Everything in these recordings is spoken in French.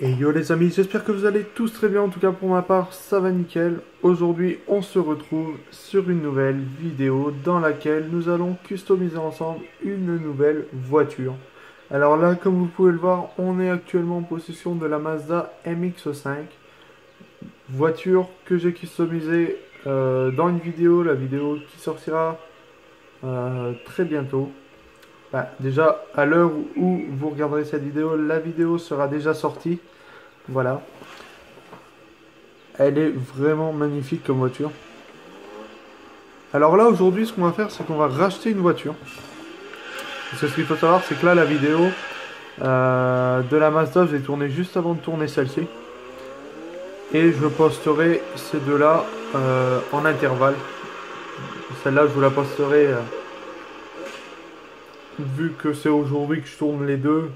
Et yo les amis, j'espère que vous allez tous très bien, en tout cas pour ma part ça va nickel. Aujourd'hui on se retrouve sur une nouvelle vidéo dans laquelle nous allons customiser ensemble une nouvelle voiture. Alors là comme vous pouvez le voir, on est actuellement en possession de la Mazda MX-5. Voiture que j'ai customisée dans une vidéo, la vidéo qui sortira très bientôt. Bah, déjà à l'heure où vous regarderez cette vidéo, la vidéo sera déjà sortie. Voilà. Elle est vraiment magnifique comme voiture. Alors là, aujourd'hui, ce qu'on va faire, c'est qu'on va racheter une voiture. Parce que ce qu'il faut savoir, c'est que là, la vidéo de la Mazda, je l'ai tournée juste avant de tourner celle-ci. Et je posterai ces deux-là en intervalle. Celle-là, je vous la posterai, vu que c'est aujourd'hui que je tourne les deux.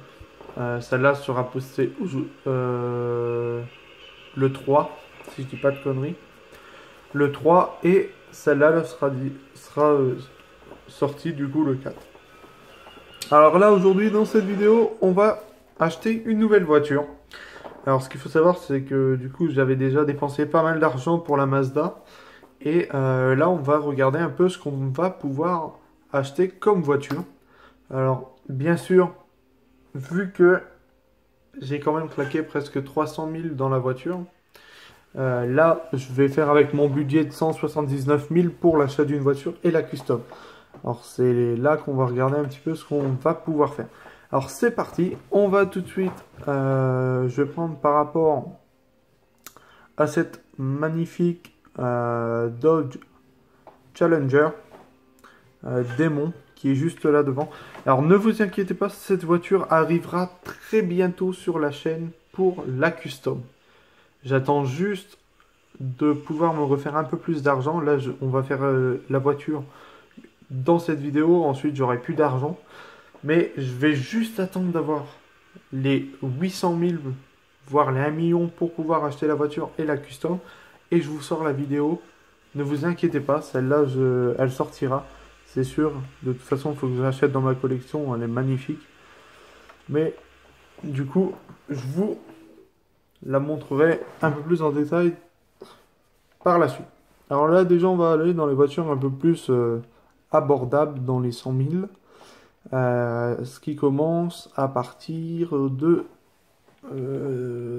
Celle-là sera postée le 3, si je dis pas de conneries. Le 3 et celle-là sera sortie du coup le 4. Alors là aujourd'hui dans cette vidéo on va acheter une nouvelle voiture. Alors ce qu'il faut savoir c'est que du coup j'avais déjà dépensé pas mal d'argent pour la Mazda. Et là on va regarder un peu ce qu'on va pouvoir acheter comme voiture. Alors bien sûr vu que j'ai quand même claqué presque 300 000 dans la voiture. Là, je vais faire avec mon budget de 179 000 pour l'achat d'une voiture et la custom. Alors, c'est là qu'on va regarder un petit peu ce qu'on va pouvoir faire. Alors, c'est parti. On va tout de suite, je vais prendre par rapport à cette magnifique Dodge Challenger Démon qui est juste là devant. Alors, ne vous inquiétez pas, cette voiture arrivera très bientôt sur la chaîne pour la custom. J'attends juste de pouvoir me refaire un peu plus d'argent. Là, on va faire la voiture dans cette vidéo. Ensuite, j'aurai plus d'argent. Mais je vais juste attendre d'avoir les 800 000, voire les 1 million pour pouvoir acheter la voiture et la custom. Et je vous sors la vidéo. Ne vous inquiétez pas, celle-là, elle sortira. C'est sûr. De toute façon, il faut que je l'achète dans ma collection. Elle est magnifique. Mais du coup, je vous la montrerai un peu plus en détail par la suite. Alors là, déjà, on va aller dans les voitures un peu plus abordables, dans les 100 000. Ce qui commence à partir de...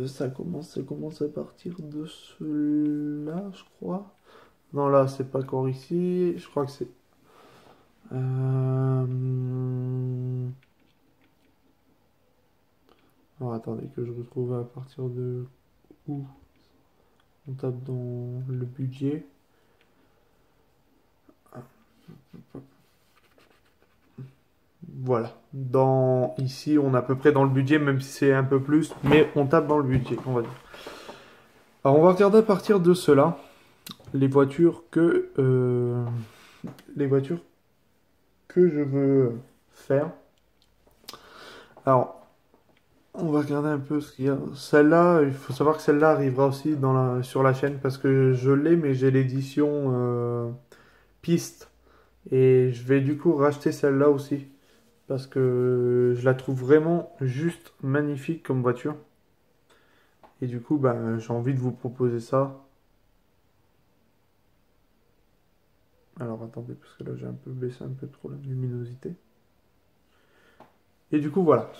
ça commence à partir de cela, je crois. Non, là, c'est pas encore ici. Je crois que c'est... Alors, attendez que je retrouve à partir de où on tape dans le budget. Voilà. Ici, on est à peu près dans le budget, même si c'est un peu plus, mais on tape dans le budget, on va dire. Alors, on va regarder à partir de cela les voitures que je veux faire. Alors, on va regarder un peu ce qu'il y a. Celle-là, il faut savoir que celle-là arrivera aussi sur la chaîne parce que je l'ai, mais j'ai l'édition piste. Et je vais du coup racheter celle-là aussi. Parce que je la trouve vraiment juste magnifique comme voiture. Et du coup, ben, j'ai envie de vous proposer ça. Alors attendez, parce que là j'ai un peu baissé un peu trop la luminosité. Et du coup, voilà.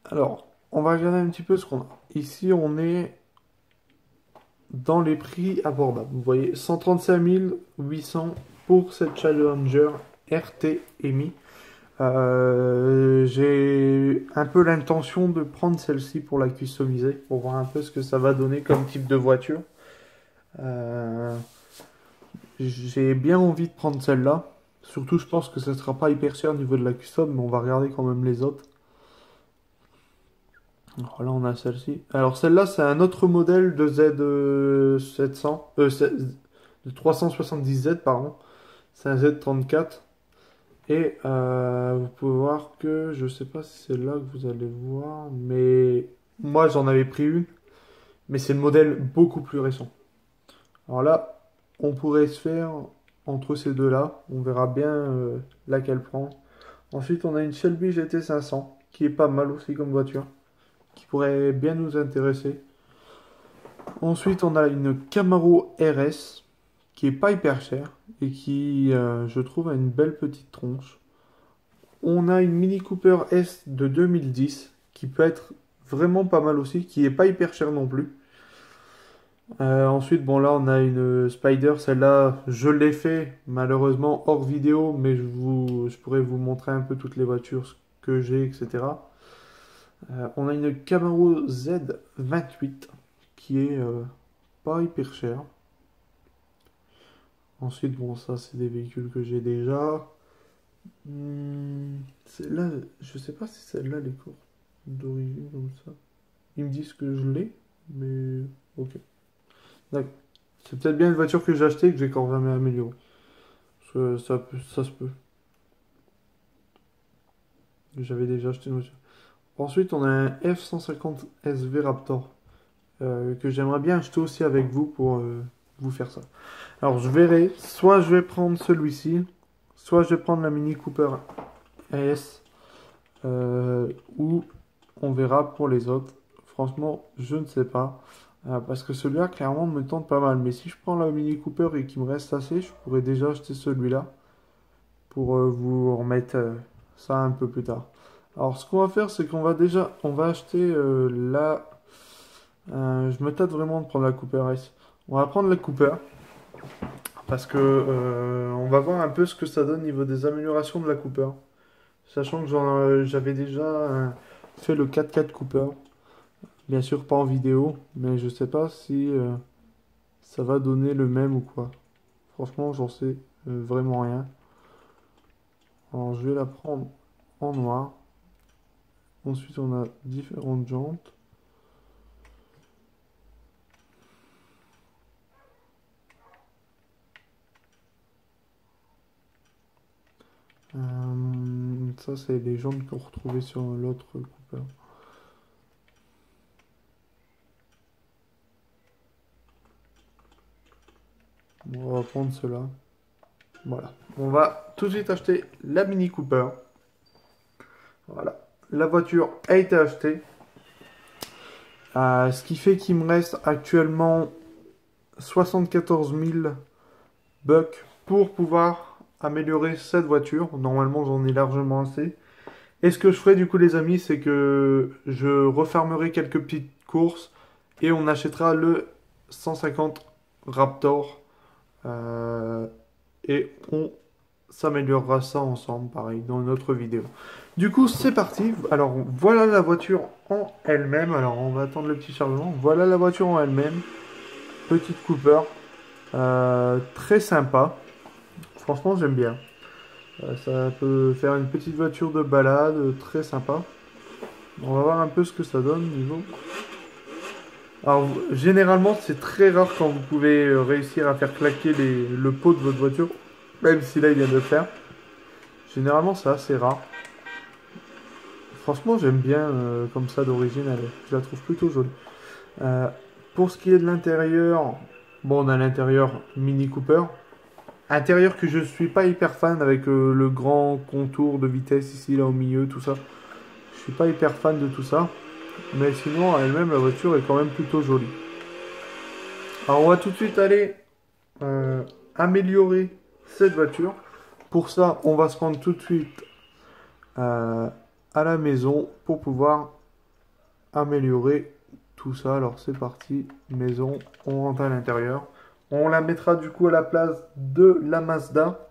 Alors, on va regarder un petit peu ce qu'on a. Ici, on est dans les prix abordables. Vous voyez, 135 800 pour cette Challenger RT EMI. J'ai un peu l'intention de prendre celle-ci pour la customiser, pour voir un peu ce que ça va donner comme type de voiture. J'ai bien envie de prendre celle-là. Surtout, je pense que ça sera pas hyper cher au niveau de la custom, mais on va regarder quand même les autres. Alors là, on a celle-ci. Alors celle-là, c'est un autre modèle de Z700, de 370Z, pardon. C'est un Z34. Et vous pouvez voir que, je sais pas si c'est là que vous allez voir, mais moi j'en avais pris une, mais c'est le modèle beaucoup plus récent. Alors là, on pourrait se faire entre ces deux-là, on verra bien laquelle prendre. Ensuite, on a une Shelby GT500, qui est pas mal aussi comme voiture. qui pourrait bien nous intéresser. Ensuite, on a une Camaro RS qui est pas hyper chère et qui, je trouve, a une belle petite tronche. On a une Mini Cooper S de 2010 qui peut être vraiment pas mal aussi, qui est pas hyper chère non plus. Ensuite, bon là, on a une Spider. Celle-là, je l'ai fait malheureusement hors vidéo, mais je pourrais vous montrer un peu toutes les voitures que j'ai, etc. On a une Camaro Z28 qui est pas hyper cher. Ensuite, bon, ça, c'est des véhicules que j'ai déjà. Celle-là, je sais pas si celle-là, elle est courte d'origine comme ça. Ils me disent que je l'ai, mais ok. D'accord. C'est peut-être bien une voiture que j'ai achetée et que j'ai encore jamais améliorée. Parce que ça se peut. J'avais déjà acheté une voiture. Ensuite, on a un F-150 SV Raptor que j'aimerais bien acheter aussi avec vous pour vous faire ça. Alors, je verrai. Soit je vais prendre celui-ci, soit je vais prendre la Mini Cooper AS, ou on verra pour les autres. Franchement, je ne sais pas. Parce que celui-là, clairement, me tente pas mal. Mais si je prends la Mini Cooper et qu'il me reste assez, je pourrais déjà acheter celui-là pour vous remettre ça un peu plus tard. Alors, ce qu'on va faire, c'est on va acheter je me tâte vraiment de prendre la Cooper S. On va prendre la Cooper parce que on va voir un peu ce que ça donne au niveau des améliorations de la Cooper. Sachant que j'avais déjà fait le 4x4 Cooper. Bien sûr, pas en vidéo, mais je sais pas si ça va donner le même ou quoi. Franchement, j'en sais vraiment rien. Alors, je vais la prendre en noir. Ensuite, on a différentes jantes. Ça, c'est les jantes qu'on retrouvait sur l'autre Cooper. Bon, on va prendre cela. Voilà. On va tout de suite acheter la Mini Cooper. Voilà. La voiture a été achetée. Ce qui fait qu'il me reste actuellement 74 000 bucks pour pouvoir améliorer cette voiture. Normalement, j'en ai largement assez. Et ce que je ferai du coup, les amis, c'est que je refermerai quelques petites courses et on achètera le 150 Raptor. Et on s'améliorera ça ensemble, pareil, dans une autre vidéo. Du coup, c'est parti. Alors, voilà la voiture en elle-même. Alors, on va attendre le petit chargement. Voilà la voiture en elle-même. Petite Cooper. Très sympa. Franchement, j'aime bien. Ça peut faire une petite voiture de balade. Très sympa. On va voir un peu ce que ça donne niveau. Alors, généralement, c'est très rare quand vous pouvez réussir à faire claquer le pot de votre voiture. Même si là, il vient de le faire. Généralement, c'est assez rare. Franchement, j'aime bien comme ça d'origine. Je la trouve plutôt jolie. Pour ce qui est de l'intérieur, bon, on a l'intérieur Mini Cooper. Intérieur que je suis pas hyper fan avec le grand contour de vitesse ici, là au milieu, tout ça. Je suis pas hyper fan de tout ça. Mais sinon, elle-même, la voiture est quand même plutôt jolie. Alors, on va tout de suite aller améliorer cette voiture. Pour ça, on va se rendre tout de suite à la maison pour pouvoir améliorer tout ça. Alors c'est parti, maison, on rentre à l'intérieur. On la mettra du coup à la place de la Mazda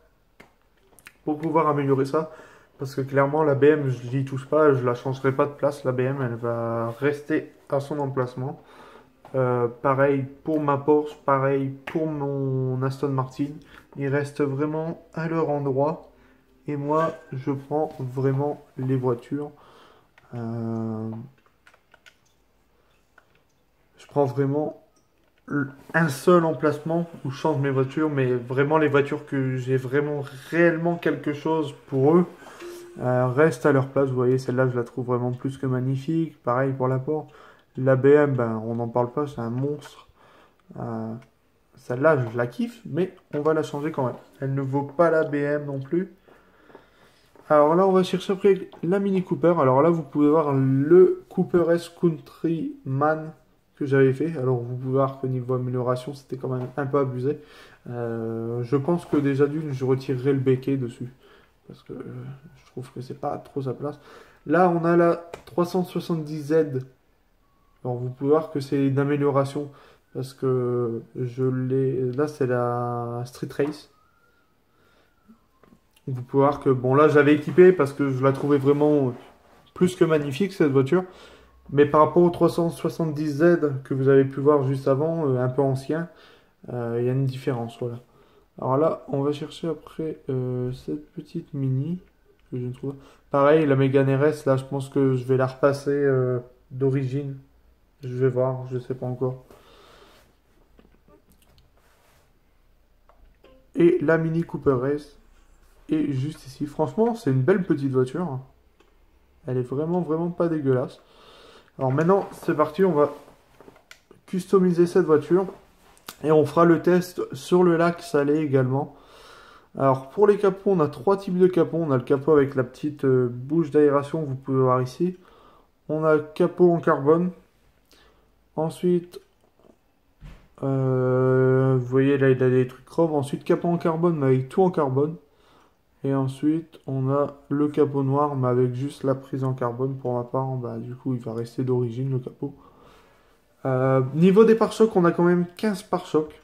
pour pouvoir améliorer ça. Parce que clairement la BM, je n'y touche pas, je la changerai pas de place. La BM, elle va rester à son emplacement. Pareil pour ma Porsche, pareil pour mon Aston Martin. Ils restent vraiment à leur endroit. Et moi, je prends vraiment les voitures. Je prends vraiment un seul emplacement où je change mes voitures. Mais vraiment, les voitures que j'ai vraiment réellement quelque chose pour eux restent à leur place. Vous voyez, celle-là, je la trouve vraiment plus que magnifique. Pareil pour la Porsche. La BM, ben, on n'en parle pas, c'est un monstre. Celle-là, je la kiffe, mais on va la changer quand même. Elle ne vaut pas la BM non plus. Alors là, on va chercher après la Mini Cooper. Alors là, vous pouvez voir le Cooper S Countryman que j'avais fait. Alors vous pouvez voir que niveau amélioration, c'était quand même un peu abusé. Je pense que déjà d'une, je retirerai le béquet dessus. Parce que je trouve que c'est pas trop sa place. Là, on a la 370Z. Alors vous pouvez voir que c'est une amélioration. Parce que je l'ai... Là, c'est la Street Race. Vous pouvez voir que, bon, là, j'avais équipé parce que je la trouvais vraiment plus que magnifique, cette voiture. Mais par rapport au 370Z que vous avez pu voir juste avant, un peu ancien, il y a une différence, voilà. Alors là, on va chercher après cette petite Mini que je trouve. Pareil, la Mégane RS, là, je pense que je vais la repasser d'origine. Je vais voir, je sais pas encore. Et la Mini Cooper S est juste ici. Franchement, c'est une belle petite voiture. Elle est vraiment, vraiment pas dégueulasse. Alors maintenant, c'est parti, on va customiser cette voiture. Et on fera le test sur le lac Salé également. Alors pour les capots, on a trois types de capots. On a le capot avec la petite bouche d'aération que vous pouvez voir ici. On a le capot en carbone. Ensuite, vous voyez là, il a des trucs chrome. Ensuite, capot en carbone, mais avec tout en carbone. Et ensuite, on a le capot noir, mais avec juste la prise en carbone. Pour ma part, bah, du coup, il va rester d'origine le capot. Niveau des pare-chocs, on a quand même 15 pare-chocs.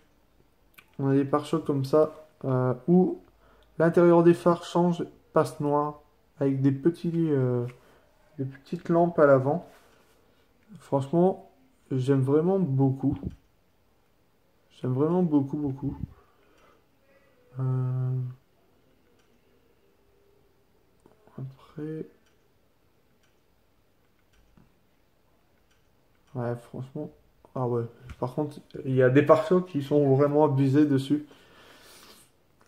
On a des pare-chocs comme ça, où l'intérieur des phares change, passe noir, avec des petites lampes à l'avant. Franchement, j'aime vraiment beaucoup. J'aime vraiment beaucoup, beaucoup. Euh, Après... Ouais, franchement... Ah ouais. Par contre, il y a des pare-chocs qui sont vraiment abusés dessus.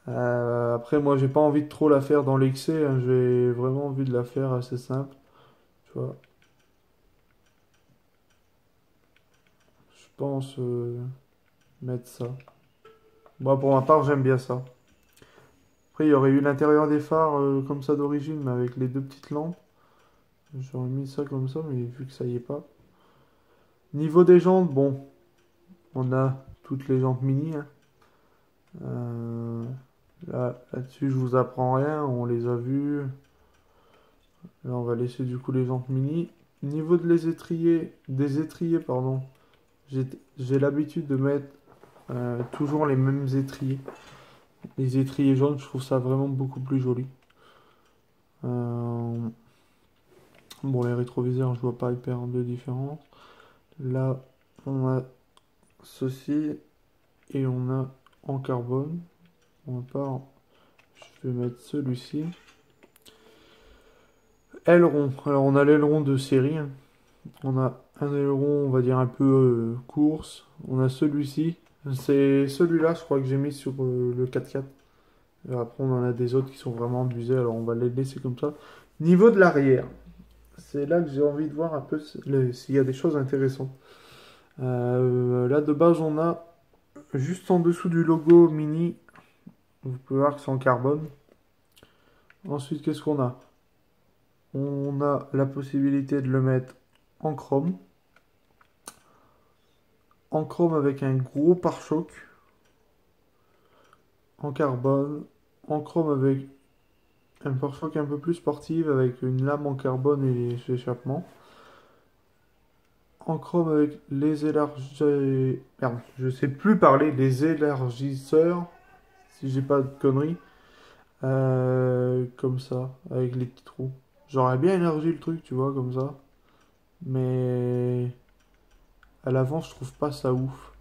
Après, moi, j'ai pas envie de trop la faire dans l'excès, hein. J'ai vraiment envie de la faire assez simple. Tu vois. Je pense mettre ça. Moi, pour ma part, j'aime bien ça. Après, il y aurait eu l'intérieur des phares comme ça d'origine, mais avec les deux petites lampes. J'aurais mis ça comme ça, mais vu que ça y est pas. Niveau des jantes, bon, on a toutes les jantes mini, hein. Euh, là-dessus, je vous apprends rien, on les a vues. Là, on va laisser du coup les jantes mini. Niveau des étriers, pardon, j'ai l'habitude de mettre toujours les mêmes étriers. Les étriers jaunes, je trouve ça vraiment beaucoup plus joli. Euh, bon, les rétroviseurs, je vois pas hyper de différence. Là, on a ceci et on a en carbone. On va pas, je vais mettre celui-ci. Aileron. Alors, on a l'aileron de série, hein. On a un aileron, on va dire un peu course. On a celui-ci. C'est celui-là, je crois que j'ai mis sur le 4x4. Et après, on en a des autres qui sont vraiment abusés, alors on va les laisser comme ça. Niveau de l'arrière, c'est là que j'ai envie de voir un peu s'il y a des choses intéressantes. Là, de base, on a juste en dessous du logo Mini, vous pouvez voir que c'est en carbone. Ensuite, qu'est-ce qu'on a? On a la possibilité de le mettre en chrome. En chrome avec un gros pare-choc. En carbone. En chrome avec un pare-choc un peu plus sportif avec une lame en carbone et les échappements. En chrome avec les élargisseurs. Merde, je sais plus parler. Les élargisseurs, si j'ai pas de conneries. Comme ça, avec les petits trous. J'aurais bien élargi le truc, tu vois, comme ça. Mais à l'avant, je trouve pas ça ouf.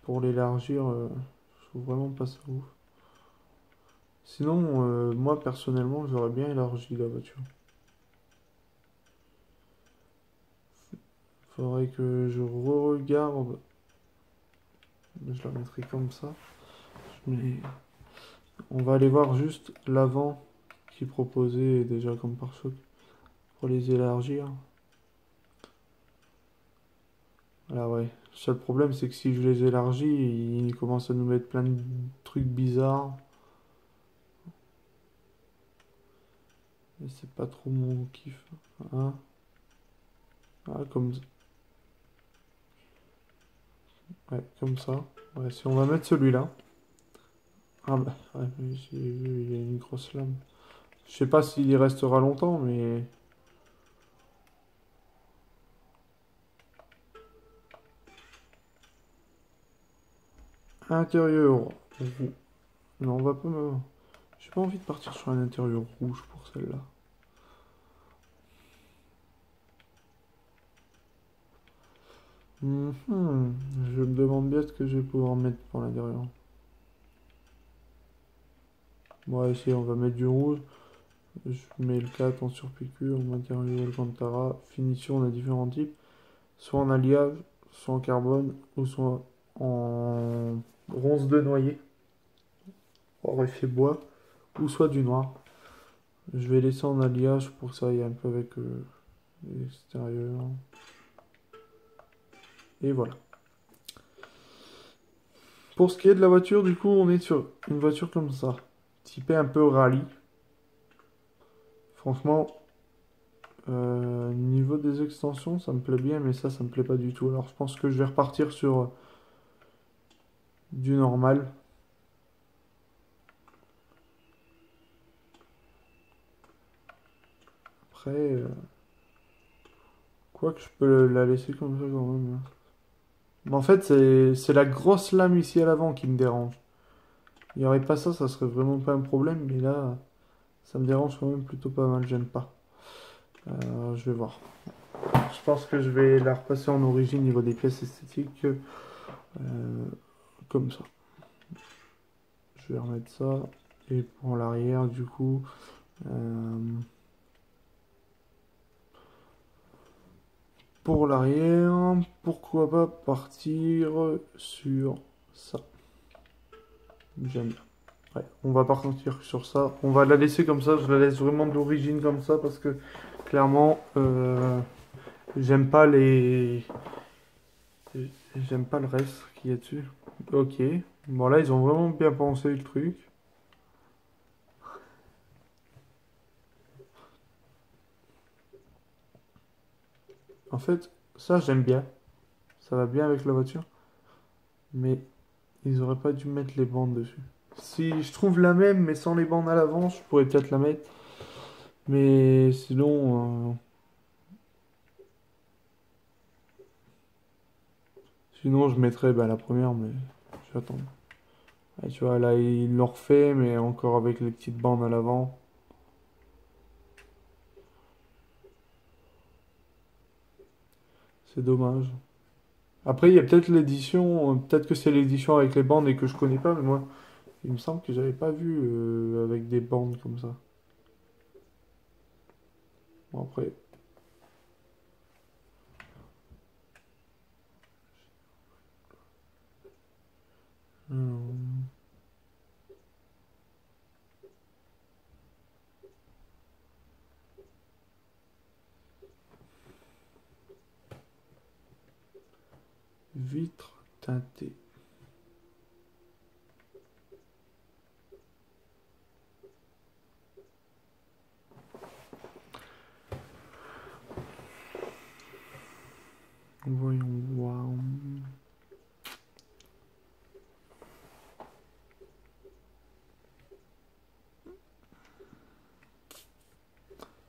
Pour l'élargir, je trouve vraiment pas ça ouf. Sinon, moi personnellement, j'aurais bien élargi la voiture. Faudrait que je regarde. Je la mettrai comme ça. Mais on va aller voir juste l'avant qui est proposé déjà comme pare-choc pour les élargir. Voilà, ouais. Le seul problème, c'est que si je les élargis, ils commencent à nous mettre plein de trucs bizarres. Mais c'est pas trop mon kiff. Hein. Ah, ouais, comme ça. Ouais, si on va mettre celui-là. Ah bah, ouais, mais j'ai vu, il y a une grosse lame. Je sais pas s'il y restera longtemps, mais... Intérieur roux. Non, on va pas me... J'ai pas envie de partir sur un intérieur rouge pour celle-là. Mhm. Je me demande bien ce que je vais pouvoir mettre pour l'intérieur. Bon, ici, on va mettre du rouge. Je mets le 4 en surpiqûre, matériau Alcantara. Finition, on a différents types. Soit en alliage, soit en carbone, ou soit en ronce de noyer, hors effet bois, ou soit du noir. Je vais laisser en alliage pour que ça aille un peu avec l'extérieur. Et voilà. Pour ce qui est de la voiture, du coup, on est sur une voiture comme ça. Typée un peu rallye. Franchement, niveau des extensions, ça me plaît bien, mais ça me plaît pas du tout. Alors je pense que je vais repartir sur du normal. Après, quoi que je peux la laisser comme ça quand même. Mais en fait, c'est la grosse lame ici à l'avant qui me dérange. Il n'y aurait pas ça, ça serait vraiment pas un problème, mais là, ça me dérange quand même plutôt pas mal, j'aime pas. Je vais voir. Je pense que je vais la repasser en origine niveau des pièces esthétiques, comme ça. Je vais remettre ça. Et pour l'arrière, du coup, pour l'arrière, pourquoi pas partir sur ça. J'aime bien. Ouais, on va partir sur ça. On va la laisser comme ça. Je la laisse vraiment d'origine comme ça parce que clairement, j'aime pas les. J'aime pas le reste qu'il y a dessus. Ok. Bon, là, ils ont vraiment bien pensé le truc. En fait, ça, j'aime bien. Ça va bien avec la voiture. Mais ils auraient pas dû mettre les bandes dessus. Si je trouve la même, mais sans les bandes à l'avant, je pourrais peut-être la mettre. Mais sinon je mettrais bah, la première, mais j'attends. Ouais, tu vois, là, ils l'ont refait, mais encore avec les petites bandes à l'avant. C'est dommage. Après, il y a peut-être l'édition, peut-être que c'est l'édition avec les bandes et que je connais pas, mais moi, il me semble que j'avais pas vu avec des bandes comme ça. Bon, après. euh, Vitre teintée. Voyons voir.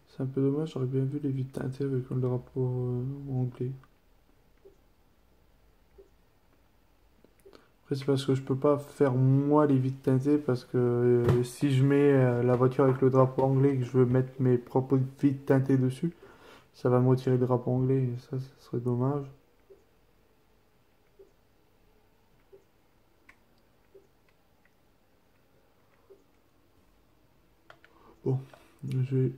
C'est un peu dommage, j'aurais bien vu les vitres teintées avec le drapeau anglais. Après, c'est parce que je peux pas faire moi les vitres teintées parce que si je mets la voiture avec le drapeau anglais et que je veux mettre mes propres vitres teintées dessus, ça va me retirer le drapeau anglais et ça serait dommage. Bon, je vais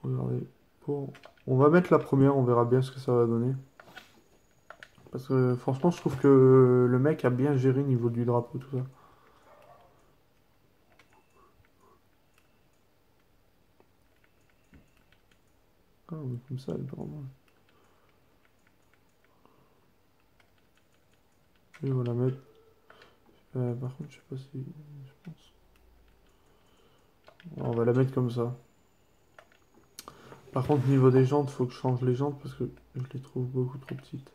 regarder. Pour... On va mettre la première, on verra bien ce que ça va donner. Parce que franchement, je trouve que le mec a bien géré niveau du drapeau, tout ça. Ah, mais comme ça, elle est vraiment... Et on va la mettre. Par contre, je sais pas si. Je pense. On va la mettre comme ça. Par contre, niveau des jantes, faut que je change les jantes parce que je les trouve beaucoup trop petites.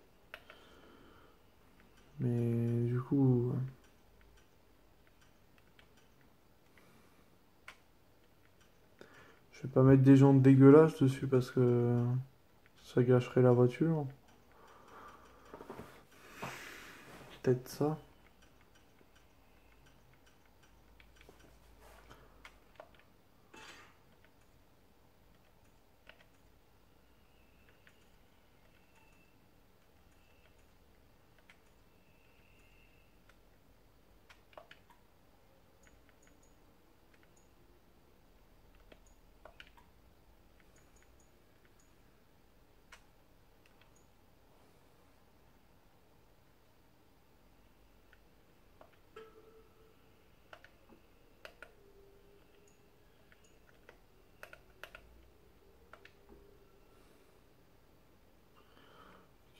Mais du coup, je vais pas mettre des jantes dégueulasses dessus parce que ça gâcherait la voiture. Peut-être ça.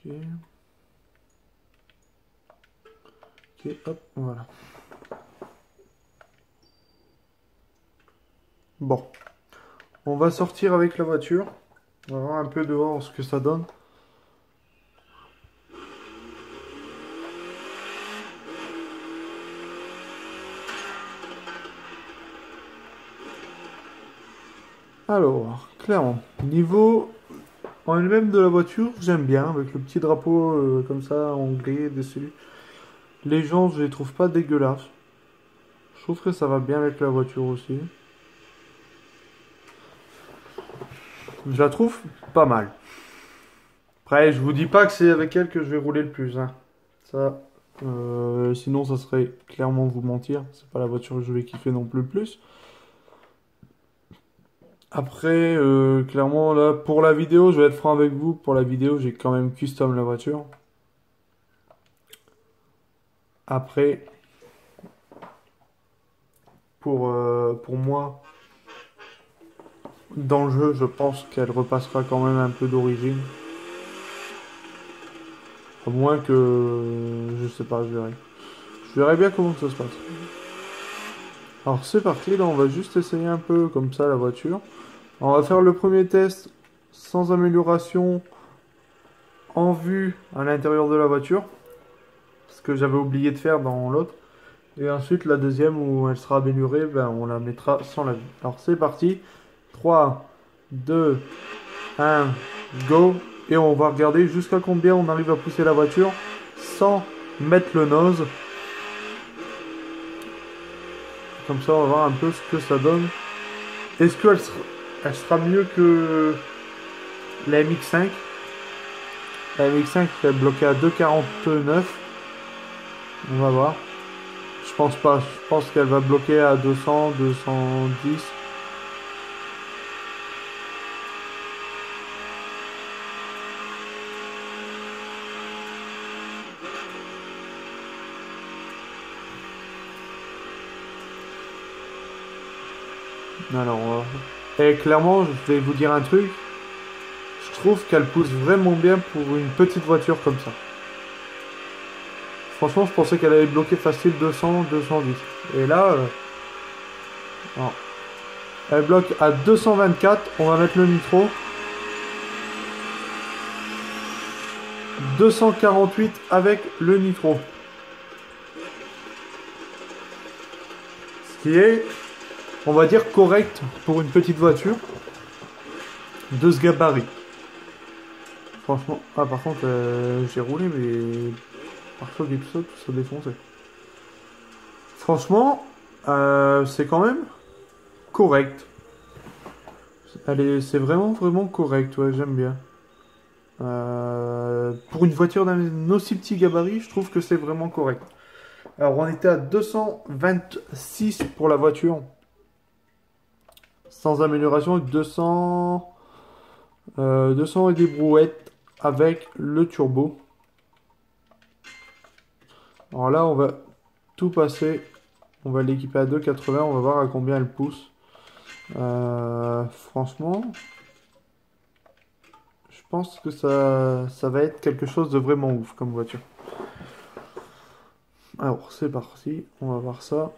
Ok. Ok, hop, voilà. Bon, on va sortir avec la voiture. On va voir un peu dehors ce que ça donne. Alors, clairement, niveau en elle-même de la voiture, j'aime bien, avec le petit drapeau comme ça, anglais, dessus. Les gens, je les trouve pas dégueulasses. Je trouve que ça va bien avec la voiture aussi. Je la trouve pas mal. Après, je vous dis pas que c'est avec elle que je vais rouler le plus, hein. Ça, sinon, ça serait clairement vous mentir. C'est pas la voiture que je vais kiffer non plus le plus. Après, clairement, là, pour la vidéo, je vais être franc avec vous. Pour la vidéo, j'ai quand même custom la voiture. Après, pour moi, dans le jeu, je pense qu'elle repassera quand même un peu d'origine. À moins que... Je sais pas, je verrai. Je verrai bien comment ça se passe. Alors c'est parti, là on va juste essayer un peu comme ça la voiture. On va faire le premier test sans amélioration en vue à l'intérieur de la voiture. Ce que j'avais oublié de faire dans l'autre. Et ensuite la deuxième où elle sera améliorée, ben, on la mettra sans la vue. Alors c'est parti. 3, 2, 1, go. Et on va regarder jusqu'à combien on arrive à pousser la voiture sans mettre le nose. Comme ça on va voir un peu ce que ça donne. Est-ce elle sera mieux que la MX5? La MX5 est bloquée à 2,49. On va voir. Je pense pas. Je pense qu'elle va bloquer à 200, 210. Alors, et clairement, je vais vous dire un truc. Je trouve qu'elle pousse vraiment bien pour une petite voiture comme ça. Franchement, je pensais qu'elle allait bloquer facile 200, 210. Et là, non. Elle bloque à 224. On va mettre le nitro. 248 avec le nitro. Ce qui est, on va dire, correct pour une petite voiture de ce gabarit. Franchement, ah par contre, j'ai roulé, mais parfois et tout ça défoncé. Franchement, c'est quand même correct. C'est vraiment, vraiment correct, ouais, j'aime bien. Pour une voiture d'un aussi petit gabarit, je trouve que c'est vraiment correct. Alors, on était à 226 pour la voiture. Sans amélioration, 200, 200 et des brouettes avec le turbo. Alors là, on va tout passer. On va l'équiper à 2,80. On va voir à combien elle pousse. Franchement, je pense que ça va être quelque chose de vraiment ouf comme voiture. Alors, c'est parti. On va voir ça.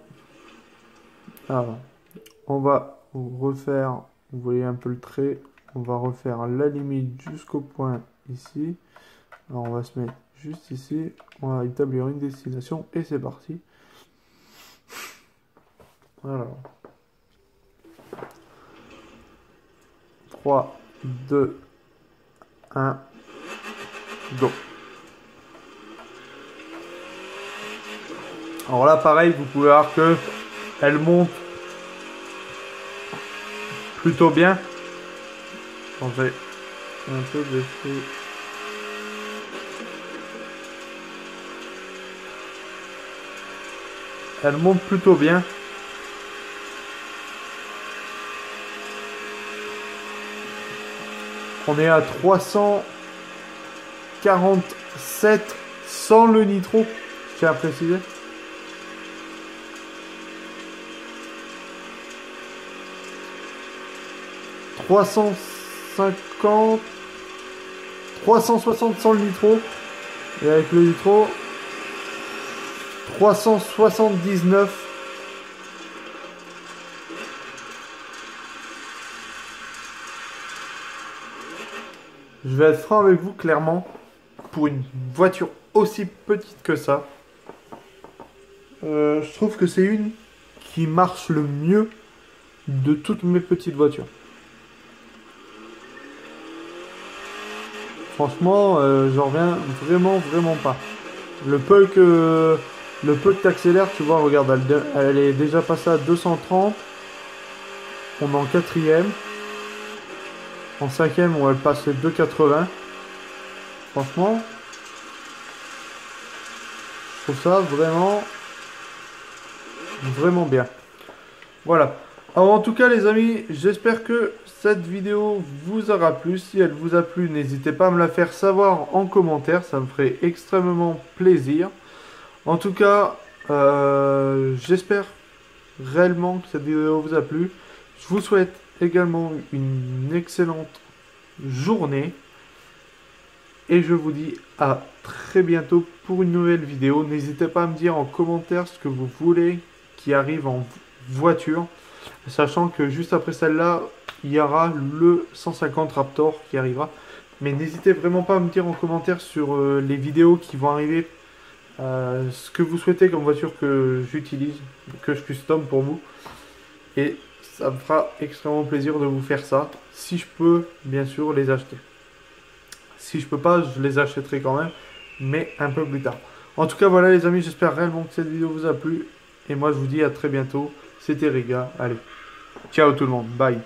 Alors, on va refaire. Vous voyez un peu le trait. On va refaire la limite jusqu'au point ici. Alors on va se mettre juste ici. On va établir une destination et c'est parti. Alors. 3, 2, 1, go. Alors là, pareil, vous pouvez voir que elle monte plutôt bien. On fait un peu baisser. Elle monte plutôt bien. On est à 347 sans le nitro, je tiens à préciser. « 350, 360 sans le nitro. Et avec le nitro, 379. Je vais être franc avec vous, clairement, pour une voiture aussi petite que ça, je trouve que c'est une qui marche le mieux de toutes mes petites voitures. Franchement, j'en reviens vraiment pas. Le peu que t'accélères, tu vois, regarde, elle est déjà passée à 230. On est en quatrième. En cinquième, on va le passer 2,80. Franchement, je trouve ça vraiment bien. Voilà. Alors en tout cas les amis, j'espère que cette vidéo vous aura plu. Si elle vous a plu, n'hésitez pas à me la faire savoir en commentaire. Ça me ferait extrêmement plaisir. En tout cas, j'espère réellement que cette vidéo vous a plu. Je vous souhaite également une excellente journée. Et je vous dis à très bientôt pour une nouvelle vidéo. N'hésitez pas à me dire en commentaire ce que vous voulez qui arrive en voiture. Sachant que juste après celle-là, il y aura le 150 Raptor qui arrivera. Mais n'hésitez vraiment pas à me dire en commentaire sur les vidéos qui vont arriver. Ce que vous souhaitez comme voiture que j'utilise, que je custom pour vous. Et ça me fera extrêmement plaisir de vous faire ça. Si je peux, bien sûr, les acheter. Si je peux pas, je les achèterai quand même. Mais un peu plus tard. En tout cas, voilà les amis, j'espère réellement que cette vidéo vous a plu. Et moi, je vous dis à très bientôt. C'était Riga. Allez, ciao tout le monde. Bye.